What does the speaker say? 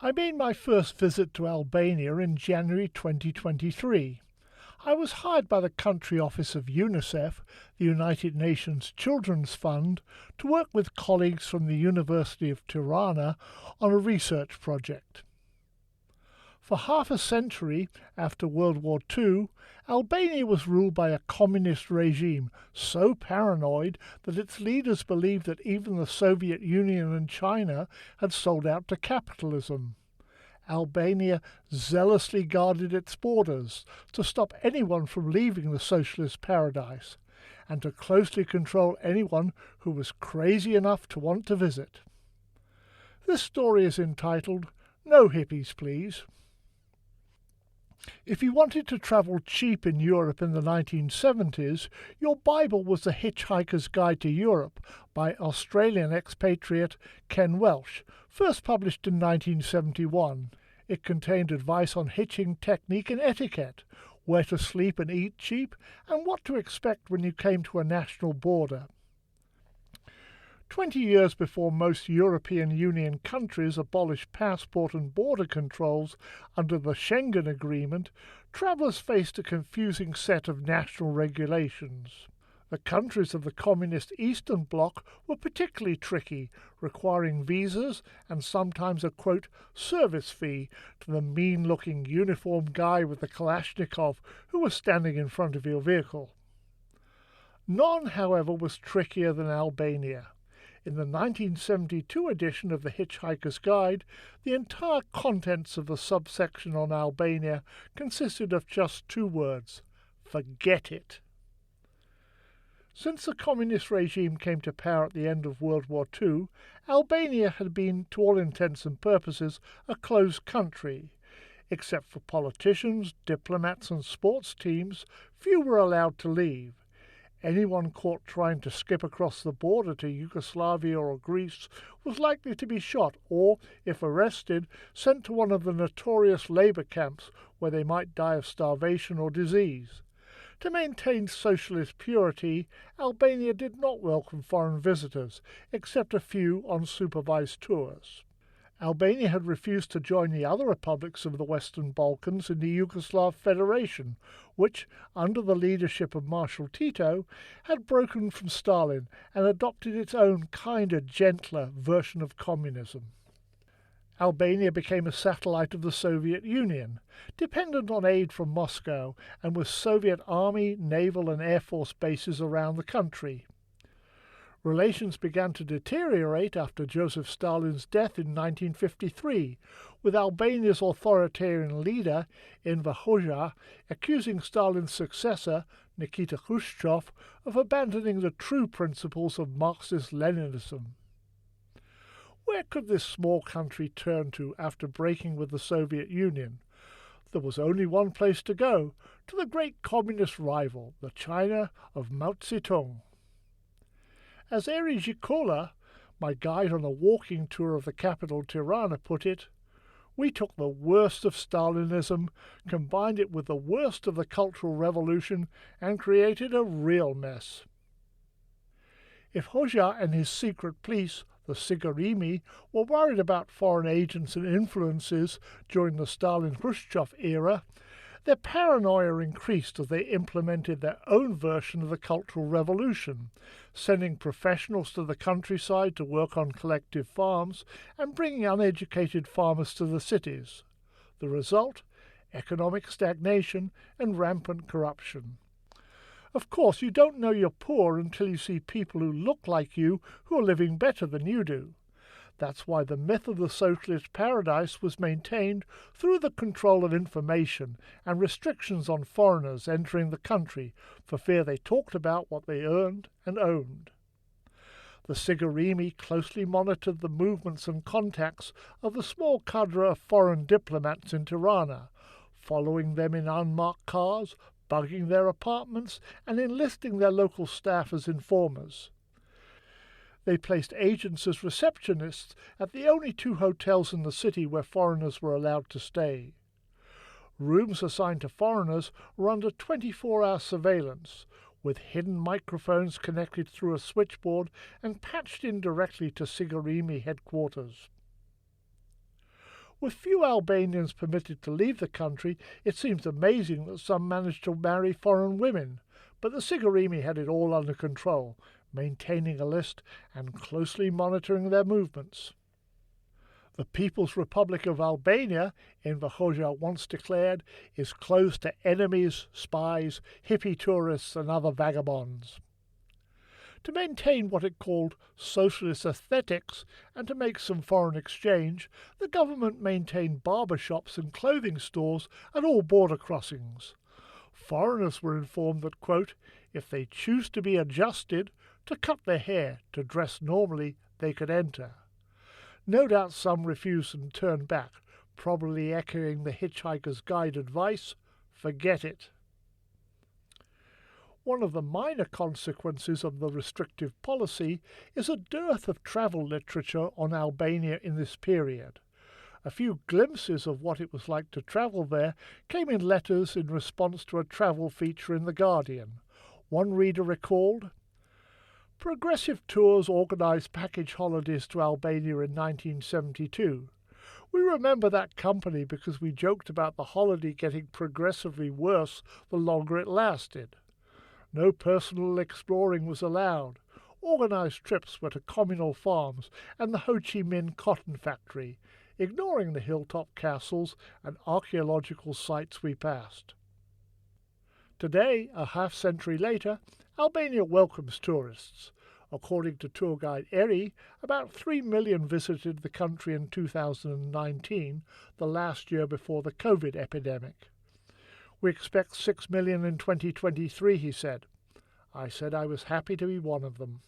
I made my first visit to Albania in January 2023. I was hired by the country office of UNICEF, the United Nations Children's Fund, to work with colleagues from the University of Tirana on a research project. For half a century after World War II, Albania was ruled by a communist regime so paranoid that its leaders believed that even the Soviet Union and China had sold out to capitalism. Albania zealously guarded its borders to stop anyone from leaving the socialist paradise, and to closely control anyone who was crazy enough to want to visit. This story is entitled "No Hippies, Please." If you wanted to travel cheap in Europe in the 1970s, your Bible was The Hitch-Hiker's Guide to Europe by Australian expatriate Ken Welsh, first published in 1971. It contained advice on hitching technique and etiquette, where to sleep and eat cheap, and what to expect when you came to a national border. 20 years before most European Union countries abolished passport and border controls under the Schengen Agreement, travellers faced a confusing set of national regulations. The countries of the communist Eastern Bloc were particularly tricky, requiring visas and sometimes a, quote, service fee to the mean-looking uniformed guy with the Kalashnikov who was standing in front of your vehicle. None, however, was trickier than Albania. In the 1972 edition of the Hitch-Hiker's Guide, the entire contents of the subsection on Albania consisted of just two words: forget it. Since the communist regime came to power at the end of World War II, Albania had been, to all intents and purposes, a closed country. Except for politicians, diplomats and sports teams, few were allowed to leave. Anyone caught trying to skip across the border to Yugoslavia or Greece was likely to be shot or, if arrested, sent to one of the notorious labour camps where they might die of starvation or disease. To maintain socialist purity, Albania did not welcome foreign visitors, except a few on supervised tours. Albania had refused to join the other republics of the Western Balkans in the Yugoslav Federation, which, under the leadership of Marshal Tito, had broken from Stalin and adopted its own kinder, gentler version of communism. Albania became a satellite of the Soviet Union, dependent on aid from Moscow and with Soviet army, naval and air force bases around the country. Relations began to deteriorate after Joseph Stalin's death in 1953, with Albania's authoritarian leader, Enver Hoxha, accusing Stalin's successor, Nikita Khrushchev, of abandoning the true principles of Marxist-Leninism. Where could this small country turn to after breaking with the Soviet Union? There was only one place to go, to the great communist rival, the China of Mao Zedong. As Eri Gikola, my guide on a walking tour of the capital Tirana, put it, we took the worst of Stalinism, combined it with the worst of the Cultural Revolution, and created a real mess. If Hoxha and his secret police, the Sigurimi, were worried about foreign agents and influences during the Stalin-Khrushchev era, their paranoia increased as they implemented their own version of the Cultural Revolution, sending professionals to the countryside to work on collective farms and bringing uneducated farmers to the cities. The result? Economic stagnation and rampant corruption. Of course, you don't know you're poor until you see people who look like you who are living better than you do. That's why the myth of the socialist paradise was maintained through the control of information and restrictions on foreigners entering the country for fear they talked about what they earned and owned. The Sigurimi closely monitored the movements and contacts of the small cadre of foreign diplomats in Tirana, following them in unmarked cars, bugging their apartments, and enlisting their local staff as informers. They placed agents as receptionists at the only two hotels in the city where foreigners were allowed to stay. Rooms assigned to foreigners were under 24-hour surveillance, with hidden microphones connected through a switchboard and patched in directly to Sigurimi headquarters. With few Albanians permitted to leave the country, it seems amazing that some managed to marry foreign women, but the Sigurimi had it all under control, maintaining a list and closely monitoring their movements. The People's Republic of Albania, Enver Hoxha once declared, is closed to enemies, spies, hippie tourists and other vagabonds. To maintain what it called socialist aesthetics and to make some foreign exchange, the government maintained barber shops and clothing stores at all border crossings. Foreigners were informed that, quote, if they choose to be adjusted, to cut their hair, to dress normally, they could enter. No doubt some refused and turned back, probably echoing the Hitch-Hiker's guide advice, forget it. One of the minor consequences of the restrictive policy is a dearth of travel literature on Albania in this period. A few glimpses of what it was like to travel there came in letters in response to a travel feature in The Guardian. One reader recalled, Progressive Tours organised package holidays to Albania in 1972. We remember that company because we joked about the holiday getting progressively worse the longer it lasted. No personal exploring was allowed. Organised trips were to communal farms and the Ho Chi Minh cotton factory, ignoring the hilltop castles and archaeological sites we passed. Today, a half-century later, Albania welcomes tourists. According to tour guide Eri, about 3 million visited the country in 2019, the last year before the COVID epidemic. We expect 6 million in 2023, he said. I said I was happy to be one of them.